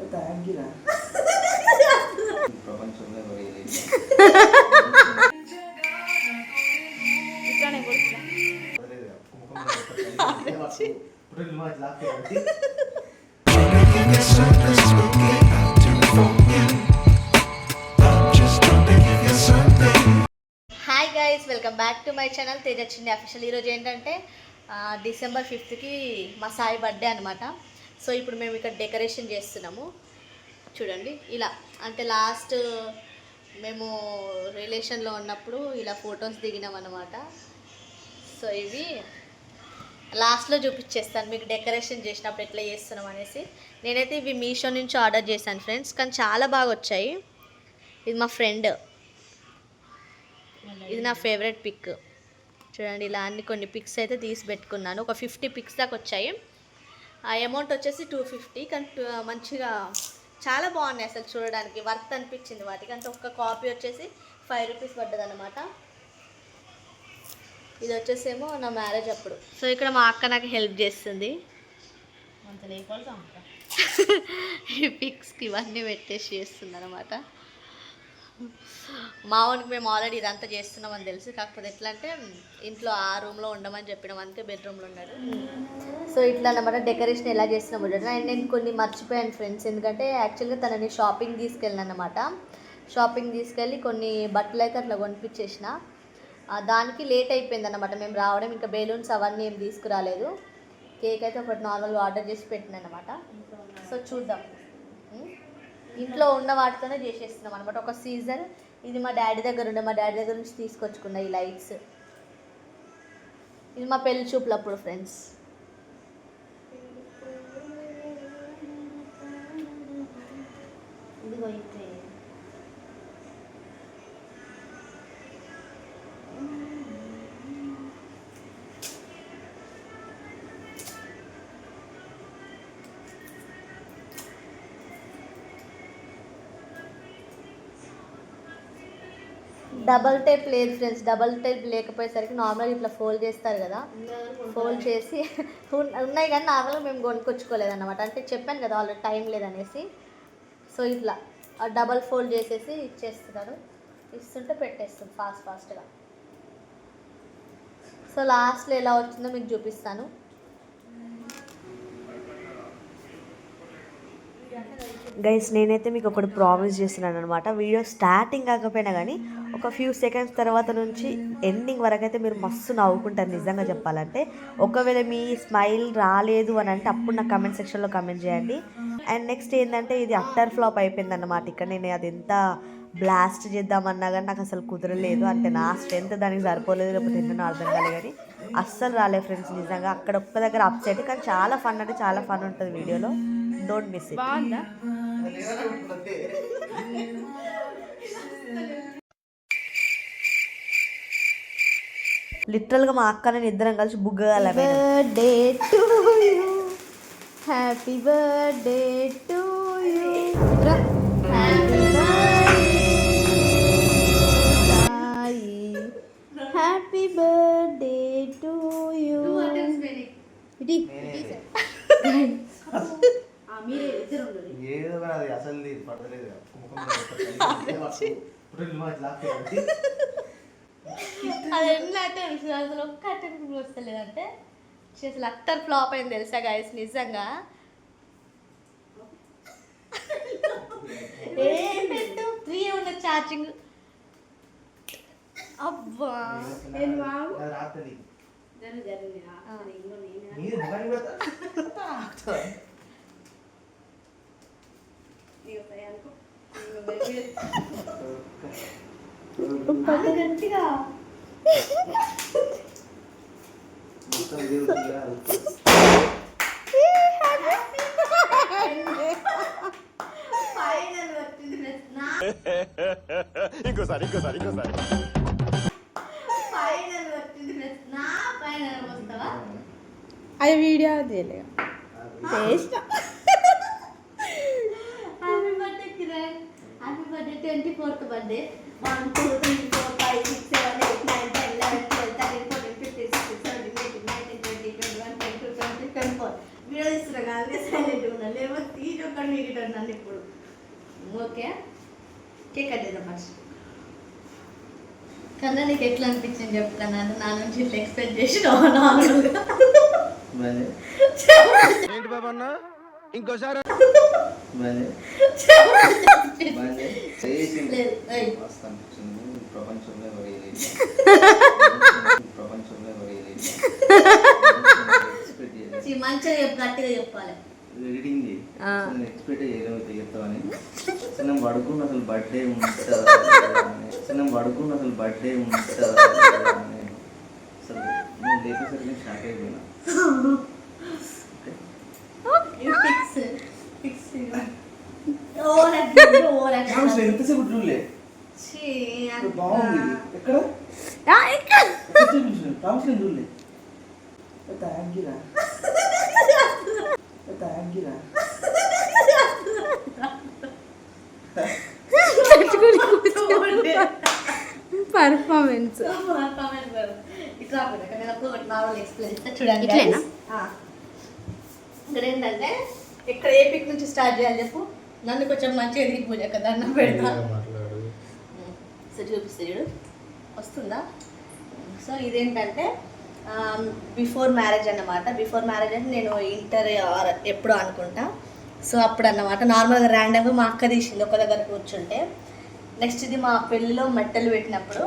Hi guys, welcome back to my channel Teja చిన్ని official. ఈరోజు ఏంటంటే December 5th మా సాయి బర్త్డే అనమాట. సో ఇప్పుడు మేము ఇక్కడ డెకరేషన్ చేస్తున్నాము. చూడండి ఇలా, అంటే లాస్ట్ మేము రిలేషన్లో ఉన్నప్పుడు ఇలా ఫొటోస్ దిగినాం అనమాట. సో ఇవి లాస్ట్లో చూపించేస్తాను మీకు డెకరేషన్ చేసినప్పుడు ఎట్లా చేస్తున్నాం అనేసి. నేనైతే ఇవి మీషో నుంచి ఆర్డర్ చేశాను ఫ్రెండ్స్, కానీ చాలా బాగా వచ్చాయి. ఇది మా ఫ్రెండ్, ఇది నా ఫేవరెట్ పిక్. చూడండి ఇలా అన్ని కొన్ని పిక్స్ అయితే తీసి పెట్టుకున్నాను. ఒక 50 పిక్స్ దాకా వచ్చాయి. ఆ అమౌంట్ వచ్చేసి 250, కానీ మంచిగా చాలా బాగున్నాయి అసలు, చూడడానికి వర్త్ అనిపించింది వాటికి. అంటే ఒక్క కాపీ వచ్చేసి 5 రూపీస్ పడ్డది అనమాట. ఇది వచ్చేసేమో నా మ్యారేజ్ అప్పుడు. సో ఇక్కడ మా అక్క నాకు హెల్ప్ చేస్తుంది. ఈ పిక్స్కి ఇవన్నీ పెట్టేసి చేస్తుంది అనమాట. మావానికి మేము ఆల్రెడీ ఇదంతా చేస్తున్నామని తెలుసు, కాకపోతే ఎట్లా అంటే ఇంట్లో ఆ రూమ్లో ఉండమని చెప్పినాం, అందుకే బెడ్రూమ్లో ఉన్నాడు. సో ఇట్లా అన్నమాట డెకరేషన్ ఎలా చేస్తున్నాము చూడండి. అండ్ నేను కొన్ని మర్చిపోయాను ఫ్రెండ్స్, ఎందుకంటే యాక్చువల్గా తనని షాపింగ్ తీసుకెళ్ళిన అనమాట. షాపింగ్ తీసుకెళ్ళి కొన్ని బట్టలు అయితే అట్లా కొనిపించేసిన. దానికి లేట్ అయిపోయింది అనమాట మేము రావడం. ఇంకా బెలూన్స్ అవన్నీ ఏం తీసుకురాలేదు. కేక్ అయితే ఒకటి నార్మల్గా ఆర్డర్ చేసి పెట్టిన అనమాట. సో చూద్దాం, ఇంట్లో ఉన్న వాటితోనే చేసేస్తున్నాం అనమాట. ఒక సీజన్ ఇది మా డాడీ దగ్గర ఉండే, మా డాడీ దగ్గర నుంచి తీసుకొచ్చుకున్న ఈ లైట్స్. ఇది మా పెళ్లి చూపులప్పుడు ఫ్రెండ్స్. ఇదిగో అయితే డబల్ టేప్ లేదు ఫ్రెండ్స్. డబల్ టేప్ లేకపోయేసరికి నార్మల్గా ఇట్లా ఫోల్డ్ చేస్తారు కదా, ఫోల్డ్ చేసి ఉన్నాయి కానీ నార్మల్గా మేము కొనుక్కొచ్చుకోలేదన్నమాట. అంటే చెప్పాను కదా ఆల్రెడీ టైం లేదనేసి. సో ఇట్లా డబల్ ఫోల్డ్ చేసేసి ఇచ్చేస్తున్నారు, ఇస్తుంటే పెట్టేస్తుంది ఫాస్ట్గా. సో లాస్ట్లో ఎలా వచ్చిందో మీకు చూపిస్తాను. గైస్ నేనైతే మీకు ఒకటి ప్రామిస్ చేస్తున్నాను అనమాట. వీడియో స్టార్టింగ్ కాకపోయినా కానీ ఒక ఫ్యూ సెకండ్స్ తర్వాత నుంచి ఎండింగ్ వరకు అయితే మీరు మస్తు నవ్వుకుంటారు నిజంగా చెప్పాలంటే. ఒకవేళ మీ స్మైల్ రాలేదు అని అంటే అప్పుడు నాకు కమెంట్ సెక్షన్లో కమెంట్ చేయండి. అండ్ నెక్స్ట్ ఏంటంటే ఇది అట్టర్ ఫ్లాప్ అయిపోయింది అన్నమాట. ఇక్కడ నేను అది ఎంత బ్లాస్ట్ చేద్దామన్నా కానీ నాకు అసలు కుదరలేదు. అంటే నా స్ట్రెంత్ దానికి సరిపోలేదు, లేకపోతే ఎన్నో అర్థం కాలేదు, కానీ అస్సలు రాలేదు ఫ్రెండ్స్ నిజంగా. అక్కడ ఒక్క దగ్గర అప్సెట్, కానీ చాలా ఫన్ అంటే చాలా ఫన్ ఉంటుంది వీడియోలో. Don't miss it. లిటరల్గా మా అక్క నేను ఇద్దరం కలిసి బుగ్గగల. Birthday to you, happy birthday to you, happy happy birthday to you. అది ఎన్నట్టే అసలు ఒక్క అటెంప్ట్ వస్తలేదంటే అసలు అట్టర్ ఫ్లాప్ అయింది తెలుసా గైస్ నిజంగా. ఏం పెట్టు 3 ఉన్న ఛార్జింగ్. అబ్బా గట్టిగా ఇంకోసారి అది వీడియో చేయలేదు. Happy birthday Kiran, happy birthday 24th birthday. 1 2 3 4 5 6 7 8 9 10 11 12 13 14 15 16 17 18 19 20 21 22 23 24. Video ఇస్తున్నా కానీ సైలెంట్గా ఉన్నా, లేకపోతే తీసి ఒక్కటి మీకు తిడతాడు నన్ను ఇప్పుడు. ఓకే కేక్ కట్ చేద్దాం ఫస్ట్. కన్నా నీకు ఎట్లా అనిపించింది చెప్తాను. నా నుంచి ఇట్లా ఎక్స్పెక్ట్ చేసి నార్మల్గా ఏంటి బాబా అన్న ఇంకోసారి మంచిగా గట్టిగా చెప్పాలి. ఎక్స్పెక్ట్ చేయలేకపోతే చెప్తామని చిన్న పడుకున్న అసలు బర్త్డే ఉంటుంది చిన్న పడుకున్న అసలు బర్త్డే ఉంటుంది అసలు నేను లేపేసరికి షాక్ అయిపోయినా. ఎంతసేపు చూడలే బాగుంది. ఎక్కడ ప్రామిస్ చూడలే థ్యాంక్యూరా థ్యాంక్యూరా. పర్ఫార్మెన్స్ చూడండి ఇట్లేనా? ఇక్కడ ఏంటంటే ఇక్కడ ఏ పిక్ నుంచి స్టార్ట్ చేయాలి చెప్పు. నన్ను కొంచెం మంచిగా ఎదిగి పూజ కదా అన్నం పెడతా. సో చూపిస్తాడు వస్తుందా. సో ఇదేంటంటే బిఫోర్ మ్యారేజ్ అన్నమాట. బిఫోర్ మ్యారేజ్ అంటే నేను ఇంటర్ ఎప్పుడో అనుకుంటా. సో అప్పుడు అన్నమాట నార్మల్గా ర్యాండమ్గా మా అక్క తీసింది ఒక దగ్గర కూర్చుంటే. నెక్స్ట్ ఇది మా పెళ్ళిలో మెట్టలు పెట్టినప్పుడు.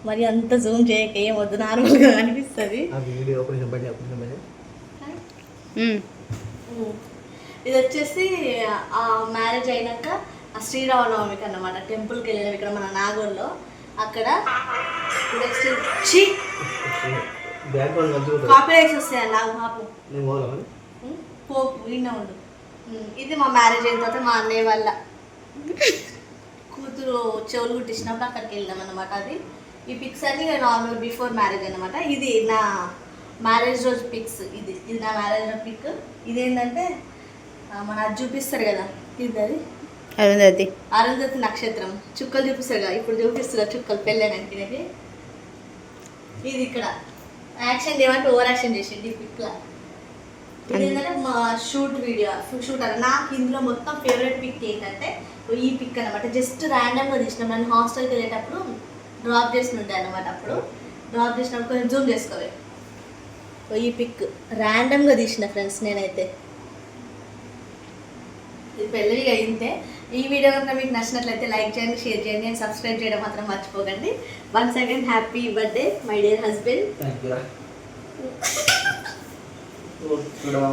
మరి అంత జూమ్ చేయక ఏం వద్దు, నార్మల్గా అనిపిస్తుంది. ఇది వచ్చేసి ఆ మ్యారేజ్ అయినాక ఆ శ్రీరామనవమికి అన్నమాట టెంపుల్కి వెళ్ళినాం ఇక్కడ మన నాగూర్లో. అక్కడ నెక్స్ట్ కాపీరైట్స్ వస్తాయి నాకు పాపు పోపు విన్నా ఉండు. ఇది మా మ్యారేజ్ అయిన తర్వాత మా అన్నయ్య వాళ్ళ కూతురు చెవులు కుట్టించినప్పుడు అక్కడికి వెళ్ళాం అన్నమాట. అది ఈ పిక్స్ అన్ని నార్మల్ బిఫోర్ మ్యారేజ్ అన్నమాట. ఇది నా మ్యారేజ్ రోజు పిక్స్. ఇది నా మ్యారేజ్ రోజు పిక్. ఇదేంటంటే మన అది చూపిస్తారు కదా, ఇది అది అరుంధతి అరుంధతి నక్షత్రం చుక్కలు చూపిస్తారు కదా, ఇప్పుడు చూపిస్తారు చుక్కలు పెళ్ళైనానికి. ఇది ఇక్కడ యాక్షన్ ఏమంటే ఓవర్ యాక్షన్ చేసింది ఈ పిక్లో. ఇది ఏంటంటే మా షూట్ వీడియో షూట్ అన్న. నాకు ఇందులో మొత్తం ఫేవరెట్ పిక్ ఏంటంటే ఈ పిక్ అనమాట. జస్ట్ ర్యాండమ్గా తీసినాం. నన్ను హాస్టల్కి వెళ్ళేటప్పుడు డ్రాప్ చేసి ఉంటాయి అనమాట. అప్పుడు డ్రాప్ చేసినప్పుడు కొంచెం జూమ్ చేసుకోవాలి. ఈ పిక్ ర్యాండమ్గా తీసిన ఫ్రెండ్స్ నేనైతే. ఇది పెళ్ళిగా అయిందే. ఈ వీడియో కనుక మీకు నచ్చినట్లయితే లైక్ చేయండి, షేర్ చేయండి అండ్ సబ్స్క్రైబ్ చేయడం మాత్రం మర్చిపోకండి. Once again happy birthday my dear husband.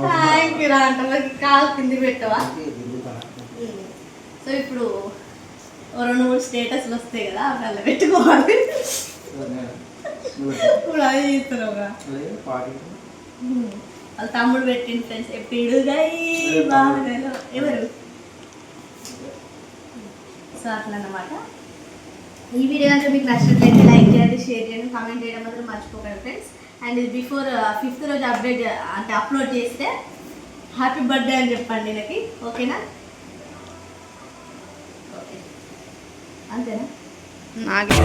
Thank you రా అంటే కాలు కింది పెట్టవా. సో ఇప్పుడు 2-3 స్టేటస్లు వస్తాయి కదా, అలా పెట్టుకోవాలి. ఇప్పుడు అదే చేస్తున్నావుగా. వాళ్ళ తమ్ముడు పెట్టింది ఫ్రెండ్స్ ఎప్పుడుగా ఎవరు. సో అట్లా అన్నమాట. ఈ వీడియో కనుక మీకు నచ్చినట్లయితే లైక్ చేయండి, షేర్ చేయండి, కామెంట్ చేయడం మాత్రం మర్చిపోకండి ఫ్రెండ్స్. అండ్ ఇది బిఫోర్ 5th రోజు అప్లోడ్ చేస్తే హ్యాపీ బర్త్డే అని చెప్పండి నాకు. ఓకేనా? ఓకే అంతేనా? నాకే